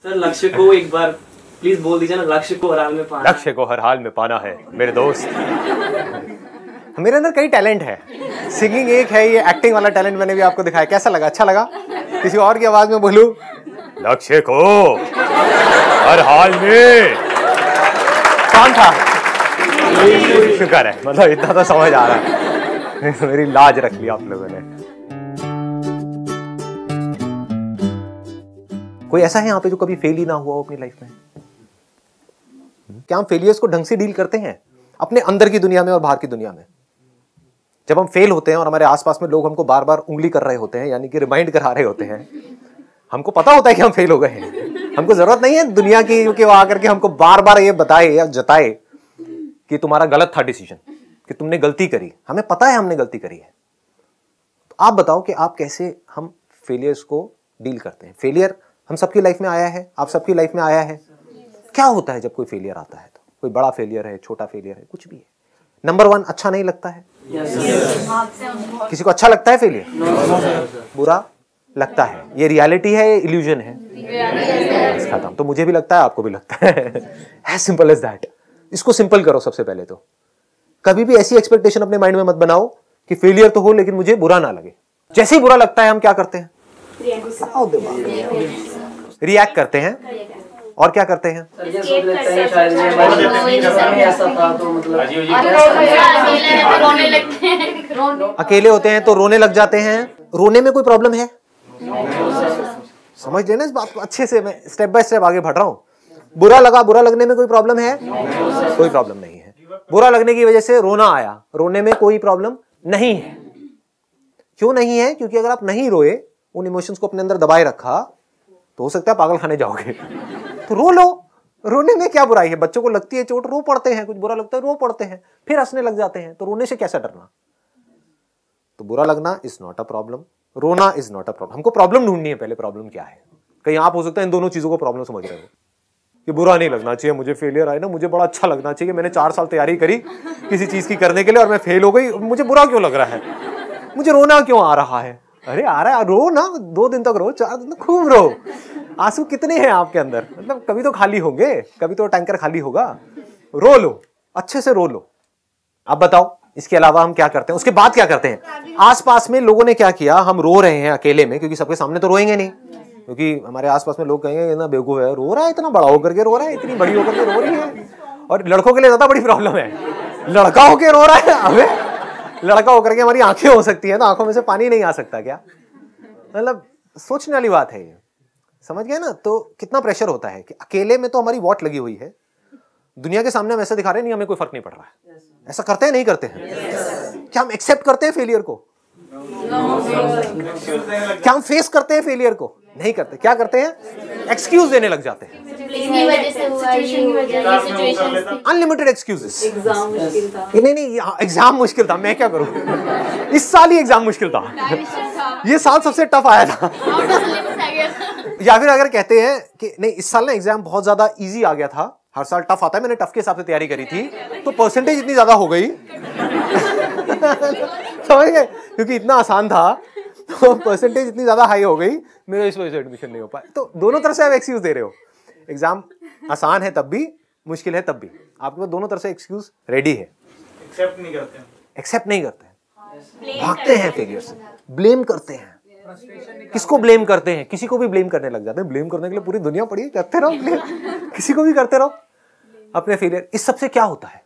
Sir लक्ष्य को एक बार प्लीज बोल दीजिए ना, लक्ष्य को हर हाल में पाना। लक्ष्य को हर हाल में पाना है मेरे दोस्त। मेरे अंदर कई टैलेंट है, सिंगिंग एक है, ये एक्टिंग वाला टैलेंट मैंने भी आपको दिखाया। कैसा लगा? अच्छा लगा? किसी और की आवाज में बोलूं? लक्ष्य को हर हाल में। कौन था? शुक्र है, मतलब इतना तो समझ आ रहा है। मेरी लाज रख ली आप लोगों ने। कोई ऐसा है यहाँ पे जो कभी फेल ही ना हुआ हो अपनी लाइफ में? क्या हम फेलियर्स को ढंग से डील करते हैं अपने अंदर की दुनिया में और बाहर की दुनिया में? जब हम फेल होते हैं और हमारे आसपास में लोग हमको बार बार उंगली कर रहे होते हैं, यानी कि रिमाइंड करा रहे होते हैं, हमको पता होता है कि हम फेल हो गए हैं। हमको जरूरत नहीं है दुनिया की कि वो आकर के हमको बार बार ये बताए या जताए कि तुम्हारा गलत था डिसीजन, कि तुमने गलती करी। हमें पता है हमने गलती करी है। तो आप बताओ कि आप कैसे हम फेलियर्स को डील करते हैं? फेलियर हम सबकी लाइफ में आया है, आप सबकी लाइफ में आया है। क्या होता है जब कोई फेलियर आता है? तो कोई बड़ा फेलियर है, छोटा फेलियर है, कुछ भी है। नंबर 1, अच्छा नहीं लगता है। किसी को अच्छा लगता है फेलियर? बुरा लगता है। ये रियलिटी है, ये इल्यूजन है? खत्म। तो मुझे भी लगता है, आपको भी लगता है। As simple as that. इसको सिंपल करो सबसे पहले तो। कभी भी ऐसी एक्सपेक्टेशन अपने माइंड में मत बनाओ कि फेलियर तो हो लेकिन मुझे बुरा ना लगे। जैसे ही बुरा लगता है हम क्या करते हैं? रिएक्ट करते हैं। और क्या करते हैं? अकेले होते हैं तो रोने लग जाते हैं। रोने में कोई प्रॉब्लम है? समझ लेना इस बात को अच्छे से, मैं स्टेप बाय स्टेप आगे बढ़ रहा हूं। बुरा लगा, बुरा लगने में कोई प्रॉब्लम है? कोई प्रॉब्लम नहीं है। बुरा लगने की वजह से रोना आया, रोने में कोई प्रॉब्लम नहीं है। क्यों नहीं है? क्योंकि अगर आप नहीं रोए, उन इमोशंस को अपने अंदर दबाए रखा, तो हो सकता है पागल खाने जाओगे। तो रो लो, रोने में क्या बुराई है? बच्चों को लगती है चोट, रो पड़ते हैं। कुछ बुरा लगता है, रो पड़ते हैं, फिर हंसने लग जाते हैं। तो रोने से कैसा डरना? तो बुरा लगना इज नॉट अ प्रॉब्लम, रोना इज नॉट अ प्रॉब्लम। हमको प्रॉब्लम ढूंढनी है पहले, प्रॉब्लम क्या है। कहीं आप हो सकता है इन दोनों चीजों को प्रॉब्लम समझ रहे हो कि बुरा नहीं लगना चाहिए, मुझे फेलियर आए ना, मुझे बड़ा अच्छा लगना चाहिए। मैंने 4 साल तैयारी करी किसी चीज की करने के लिए और मैं फेल हो गई, मुझे बुरा क्यों लग रहा है? मुझे रोना क्यों आ रहा है? अरे आ रहा है, रो ना, 2 दिन तक रो, 4 दिन तक खूब रो। आंसू कितने हैं आपके अंदर? मतलब कभी तो खाली होंगे, कभी तो टैंकर खाली होगा। रो लो, अच्छे से रो लो। अब बताओ इसके अलावा हम क्या करते हैं? उसके बाद क्या करते हैं? आसपास में लोगों ने क्या किया? हम रो रहे हैं अकेले में, क्योंकि सबके सामने तो रोएंगे नहीं, क्योंकि हमारे आसपास में लोग कहेंगे ना बेवकूफ है, रो रहा है, इतना बड़ा होकर के रो रहा है, इतनी बड़ी होकर के रो रही है। और लड़कों के लिए ज्यादा बड़ी प्रॉब्लम है, लड़का होकर रो रहा है। हमें लड़का होकर के हमारी आंखें हो सकती है, तो आंखों में से पानी नहीं आ सकता क्या? मतलब सोचने वाली बात है ये, समझ गए ना? तो कितना प्रेशर होता है कि अकेले में तो हमारी वॉट लगी हुई है, दुनिया के सामने हम ऐसा दिखा रहे हैं, नहीं हमें कोई फर्क नहीं पड़ रहा है। ऐसा करते हैं नहीं करते हैं? क्या हम एक्सेप्ट करते हैं फेलियर को? क्या हम फेस करते हैं फेलियर को? नहीं करते। क्या करते हैं? एक्सक्यूज देने लग जाते हैं। Unlimited excuses. नहीं, एग्जाम मुश्किल था, मैं क्या करूं? इस साल ही एग्जाम मुश्किल था, ये साल सबसे टफ आया था। या फिर अगर कहते हैं कि नहीं इस साल ना एग्जाम बहुत ज्यादा इजी आ गया था, हर साल टफ आता है, मैंने टफ के हिसाब से तैयारी करी थी, तो परसेंटेज इतनी ज्यादा हो गई। समझ गए? क्योंकि इतना आसान था तो परसेंटेज इतनी ज्यादा हाई हो गई, मेरा इस वजह से एडमिशन नहीं हो पाया। तो दोनों तरफ से आप एक्सक्यूज दे रहे हो। एग्जाम आसान है तब भी, मुश्किल है तब भी, आपके पास दोनों तरफ से एक्सक्यूज रेडी है। एक्सेप्ट नहीं करते हैं, भागते हैं फेलियर से, ब्लेम करते हैं। किसको ब्लेम करते हैं? किसी को भी ब्लेम करने लग जाते हैं। ब्लेम करने के लिए पूरी दुनिया पड़ी है, करते रहो ब्लेम, किसी को भी करते रहो अपने फेलियर। इस सब से क्या होता है?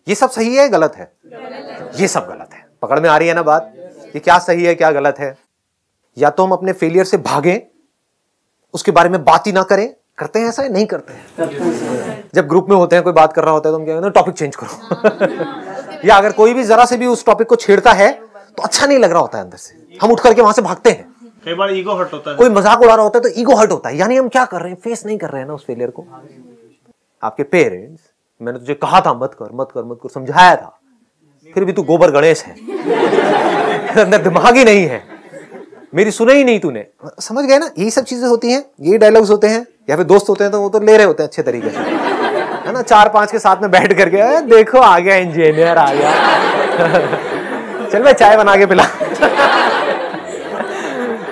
ये सब सही है गलत है? ये सब गलत है। पकड़ में आ रही है ना बात? ये क्या सही है क्या गलत है? या तो हम अपने फेलियर से भागें, उसके बारे में बात ही ना करें। करते हैं ऐसा? नहीं करते हैं। जब ग्रुप में होते हैं, कोई बात कर रहा होता है तो हम क्या कहते हैं? टॉपिक चेंज करो। या अगर कोई भी जरा से भी उस टॉपिक को छेड़ता है तो अच्छा नहीं लग रहा होता है अंदर से, हम उठ करके वहां से भागते हैं। कई बार ईगो हर्ट होता है, कोई मजाक उड़ा रहा होता है तो ईगो हर्ट होता है। यानी हम क्या कर रहे हैं? फेस नहीं कर रहे हैं ना उस फेलियर को। आपके पेरेंट्स, मैंने तुझे कहा था मत कर मत कर मत कर, समझाया था, फिर भी तू गोबर गणेश है, अंदर दिमाग ही नहीं है, मेरी सुने ही नहीं तूने। समझ गए ना? यही सब चीजें होती हैं, यही डायलॉग्स होते हैं। या फिर दोस्त होते हैं तो वो तो ले रहे होते हैं अच्छे तरीके से, है ना? 4-5 के साथ में बैठ करके, देखो आ गया इंजीनियर, आ गया चल भाई चाय बना के पिला।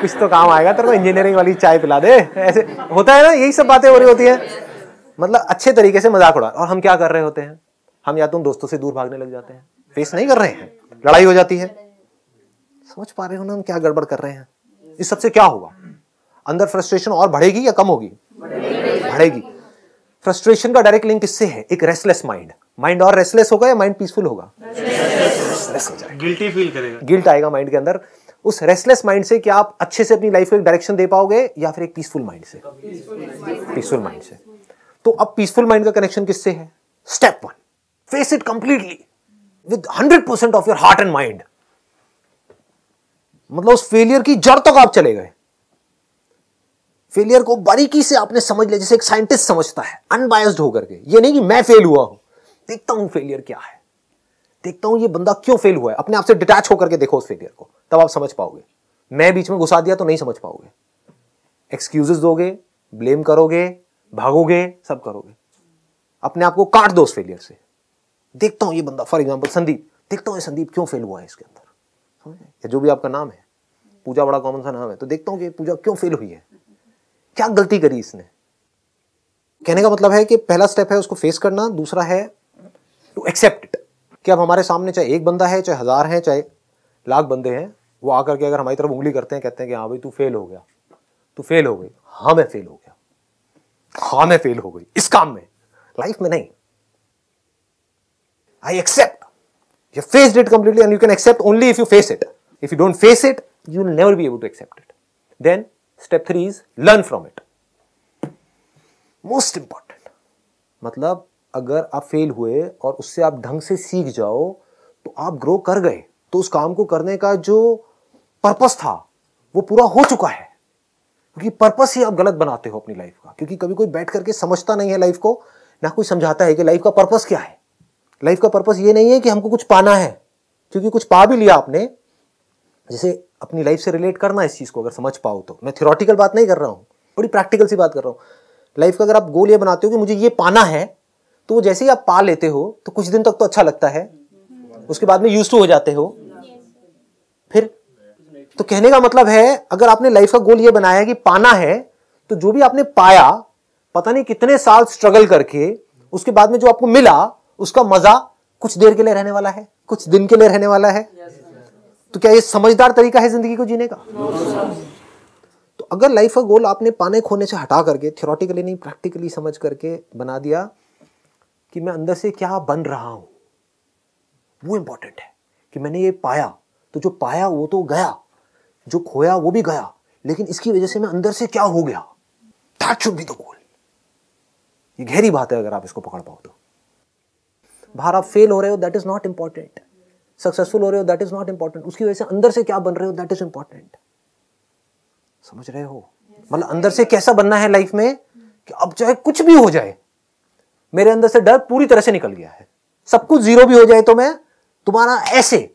कुछ तो काम आएगा तेरे को, इंजीनियरिंग वाली चाय पिला दे, ऐसे होता है ना, यही सब बातें हो रही होती है। मतलब अच्छे तरीके से मजाक उड़ा, और हम क्या कर रहे होते हैं, हम या तो उन दोस्तों से दूर भागने लग जाते हैं, फेस नहीं कर रहे हैं, लड़ाई हो जाती है। समझ पा रहे हो ना हम क्या गड़बड़ कर रहे हैं? इस सबसे क्या होगा? अंदर फ्रस्ट्रेशन और बढ़ेगी या कम होगी? बढ़ेगी। फ्रस्ट्रेशन का डायरेक्ट लिंक किससे है? एक रेस्टलेस माइंड। माइंड और रेस्टलेस होगा या माइंड पीसफुल होगा? रेस्टलेस हो जाएगा, गिल्टी फील करेगा, गिल्ट आएगा माइंड के अंदर। उस रेस्टलेस माइंड से क्या आप अच्छे से अपनी लाइफ को एक डायरेक्शन दे पाओगे, या फिर एक पीसफुल माइंड से? पीसफुल माइंड से। तो अब पीसफुल माइंड का कनेक्शन किससे है? Step 1, face it completely with 100% of your heart and mind. मतलब उस फेलियर की जड़ तक आप चले गए, फेलियर को बारीकी से आपने समझ लिया, जैसे एक साइंटिस्ट समझता है, अनबायस्ड होकर के। ये नहीं कि मैं फेल हुआ हूं, देखता हूं फेलियर क्या है, देखता हूं ये बंदा क्यों फेल हुआ है, अपने आप से डिटैच होकर के देखो उस फेलियर को, तब आप समझ पाओगे। मैं बीच में घुसा दिया तो नहीं समझ पाओगे, एक्सक्यूजेस दोगे, ब्लेम करोगे, भागोगे, सब करोगे। अपने आप को काट दो उस फेलियर से। देखता हूं ये बंदा, फॉर एग्जाम्पल संदीप, देखता हूं ये संदीप क्यों फेल हुआ है इसके अंदर, समझे? जो भी आपका नाम है, पूजा बड़ा कॉमन सा नाम है, तो देखता हूं कि पूजा क्यों फेल हुई है, क्या गलती करी इसने। कहने का मतलब है कि पहला स्टेप है उसको फेस करना, दूसरा है टू एक्सेप्ट इट, कि अब हमारे सामने चाहे एक बंदा है, चाहे 1000 है, चाहे लाख बंदे हैं, वो आकर के अगर हमारी तरफ उंगली करते हैं, कहते हैं कि हाँ भाई तू फेल हो गया, तू फेल हो गई। हाँ मैं फेल हो गया, हाँ मैं फेल हो गई इस काम में, लाइफ में नहीं। I accept, you faced it completely, and you can accept only if you face it. If you don't face it, you will never be able to accept it. Then step 3 is learn from it. Most important, मतलब अगर आप fail हुए और उससे आप ढंग से सीख जाओ तो आप ग्रो कर गए, तो उस काम को करने का जो पर्पस था वो पूरा हो चुका है। क्योंकि पर्पस ही आप गलत बनाते हो अपनी लाइफ का, क्योंकि कभी कोई बैठ करके समझता नहीं है लाइफ को, ना कोई समझाता है कि लाइफ का पर्पस क्या है। लाइफ का पर्पस ये नहीं है कि हमको कुछ पाना है, क्योंकि कुछ पा भी लिया आपने। जैसे अपनी लाइफ से रिलेट करना इस चीज को, अगर समझ पाओ तो। मैं थ्योरेटिकल बात नहीं कर रहा हूं, बड़ी प्रैक्टिकल सी बात कर रहा हूं। लाइफ का अगर आप गोल ये बनाते हो कि मुझे ये पाना है, तो जैसे ही आप पा लेते हो तो कुछ दिन तक तो अच्छा लगता है, उसके बाद में यूज्ड टू हो जाते हो। फिर तो कहने का मतलब है, अगर आपने लाइफ का गोल ये बनाया है कि पाना है, तो जो भी आपने पाया, पता नहीं कितने साल स्ट्रगल करके, उसके बाद में जो आपको मिला, उसका मजा कुछ देर के लिए रहने वाला है, कुछ दिन के लिए रहने वाला है। तो क्या ये समझदार तरीका है जिंदगी को जीने का? तो अगर लाइफ का गोल आपने पाने खोने से हटा करके, थ्योरेटिकली नहीं प्रैक्टिकली समझ करके बना दिया कि मैं अंदर से क्या बन रहा हूं, वो इंपॉर्टेंट है। कि मैंने ये पाया, तो जो पाया वो तो गया, जो खोया वो भी गया, लेकिन इसकी वजह से मैं अंदर से क्या हो गया, that should be the goal. ये गहरी बात है, अगर आप इसको पकड़ पाओ तो। बाहर आप फेल हो रहे हो, that is not important. Successful हो रहे हो, दैट इज नॉट इंपॉर्टेंट। उसकी वजह से अंदर से क्या बन रहे हो, दैट इज इंपॉर्टेंट। समझ रहे हो? मतलब अंदर से कैसा बनना है लाइफ में, कि अब चाहे कुछ भी हो जाए, मेरे अंदर से डर पूरी तरह से निकल गया है। सब कुछ जीरो भी हो जाए तो मैं तुम्हारा ऐसे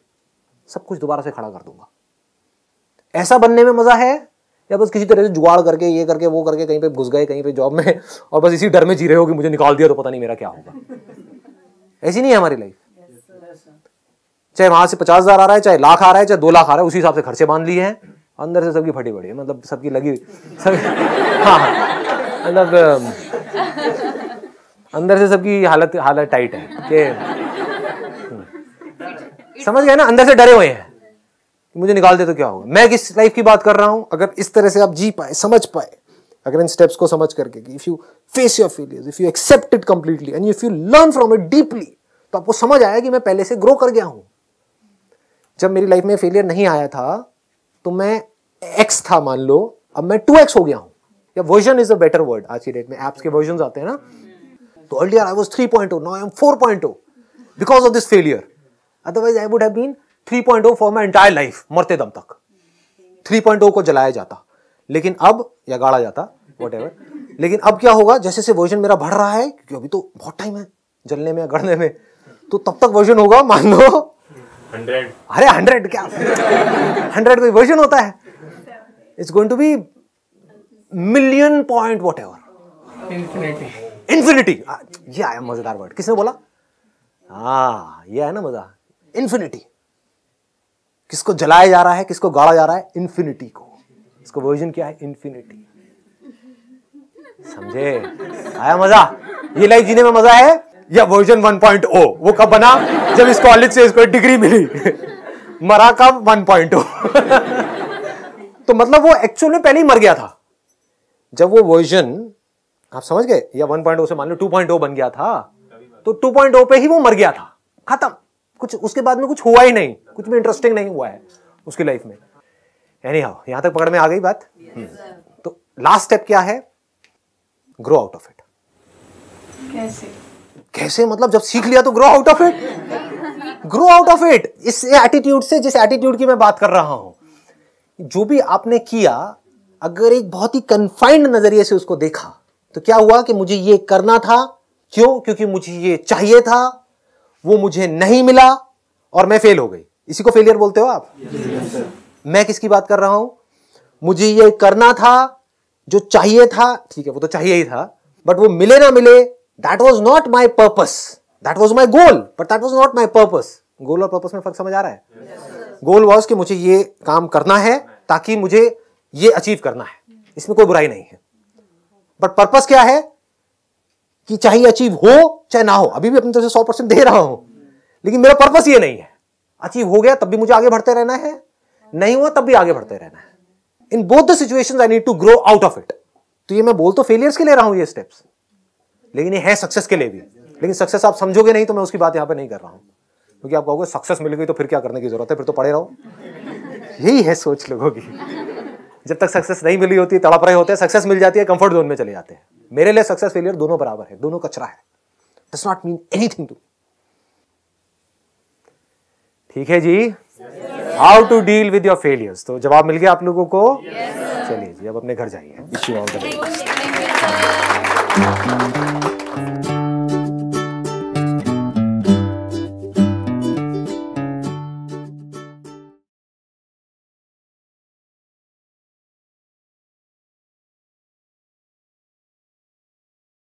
सब कुछ दोबारा से खड़ा कर दूंगा। ऐसा बनने में मजा है, या बस किसी तरह से जुगाड़ करके, ये करके, वो करके कहीं पे घुस गए, कहीं पे जॉब में, और बस इसी डर में जी रहे हो कि मुझे निकाल दिया तो पता नहीं मेरा क्या होगा। ऐसी नहीं है हमारी लाइफ। चाहे वहां से 50,000 आ रहा है, चाहे लाख आ रहा है, चाहे 2 लाख आ रहा है, उसी हिसाब से खर्चे बांध लिए हैं। अंदर से सबकी फटी पड़ी है, मतलब सबकी लगी सब, हाँ मतलब अंदर से सबकी हालत टाइट है कि समझ गए ना, अंदर से डरे हुए हैं मुझे निकाल दे तो क्या होगा। मैं किस लाइफ की बात कर रहा हूं? अगर इस तरह से आप जी पाए, समझ पाए, अगर इन स्टेप्स को समझ करके, if you face your failures, if you accept it completely, and if you learn from it deeply, तो आपको समझ आया कि मैं पहले से ग्रो कर गया हूं। जब मेरी लाइफ में फेलियर नहीं आया था तो मैं X था, मान लो, अब मैं 2X हो गया हूं, या version is a better word. आज की डेट में एप्स के वर्जन आते हैं ना, तो earlier I was 3.0, now I am 4.0 because of this failure. Otherwise I would have been 3.0 for my entire life, मरते दम तक 3.0 को जलाया जाता, लेकिन अब, या गाड़ा जाता, व्हाटएवर। लेकिन अब क्या होगा, जैसे से वर्जन मेरा बढ़ रहा है, क्योंकि अभी तो बहुत टाइम है जलने में, गड़ने में, तो तब तक वर्जन होगा, मान लो 100। अरे 100 क्या 100 कोई वर्जन होता है? It's going to be million point whatever, infinity. ये आया मजेदार वर्ड, किसने बोला? हाँ, ये है ना मजा, इन्फिनिटी। किसको जलाया जा रहा है, किसको गाड़ा जा रहा है? इन्फिनिटी को। इसको वर्जन क्या है? इंफिनिटी। समझे? आया मजा? ये लाइफ जीने में मजा है? या वर्जन 1.0 वो कब बना? जब इस कॉलेज से इसको डिग्री मिली। मरा कब? 1.0। तो मतलब वो एक्चुअल में पहले ही मर गया था। जब वो वर्जन, आप समझ गए, या 1.0 से मान लो 2.0 बन गया था, तो 2.0 पे ही वो मर गया था, खत्म। कुछ उसके बाद में कुछ हुआ ही नहीं, कुछ भी इंटरेस्टिंग नहीं हुआ है उसकी लाइफ में। एनीहाउ, यहां तक पकड़ में आ गई बात? तो लास्ट स्टेप क्या है? Grow out of it. कैसे मतलब जब सीख लिया तो grow out of it? Grow out of it इस एटीट्यूड से, जिस एटीट्यूड की मैं बात कर रहा हूं, जो भी आपने किया, अगर एक बहुत ही कन्फाइंड नजरिए से उसको देखा, तो क्या हुआ कि मुझे ये करना था। क्यों? क्योंकि मुझे ये चाहिए था, वो मुझे नहीं मिला और मैं फेल हो गई। इसी को फेलियर बोलते हो आप? मैं किसकी बात कर रहा हूं? मुझे ये करना था, जो चाहिए था, ठीक है वो तो चाहिए ही था, बट वो मिले ना मिले, that was not my purpose, that was my goal, but that was not my purpose. Goal और पर्पस में फर्क समझ आ रहा है? गोल वॉज कि मुझे ये काम करना है ताकि मुझे ये अचीव करना है, इसमें कोई बुराई नहीं है। बट पर्पस क्या है? कि चाहे अचीव हो चाहे ना हो, अभी भी अपनी तरफ से 100% दे रहा हूं, लेकिन मेरा पर्पस ये नहीं है। अचीव हो गया तब भी मुझे आगे बढ़ते रहना है, नहीं हुआ तब भी आगे बढ़ते रहना है। In both the situations I need to grow out of it. तो ये मैं बोल तो फेलियर्स के ले रहा हूं ये स्टेप्स, लेकिन ये है सक्सेस के लिए भी। लेकिन सक्सेस आप समझोगे नहीं तो मैं उसकी बात यहां पे नहीं कर रहा हूं, क्योंकि आप कहोगे सक्सेस मिल गई तो फिर क्या करने की जरूरत है, फिर तो पड़े रहो। यही है सोच लोगों की। जब तक सक्सेस नहीं मिली होती तड़प रहे होते हैं, सक्सेस मिल जाती है कंफर्ट जोन में चले जाते हैं। मेरे लिए सक्सेस फेलियर दोनों बराबर है, दोनों कचरा है, does not mean anything too. ठीक है जी? How to deal with your failures, तो जवाब मिल गया आप लोगों को? चलिए जी, अब अपने घर जाइए।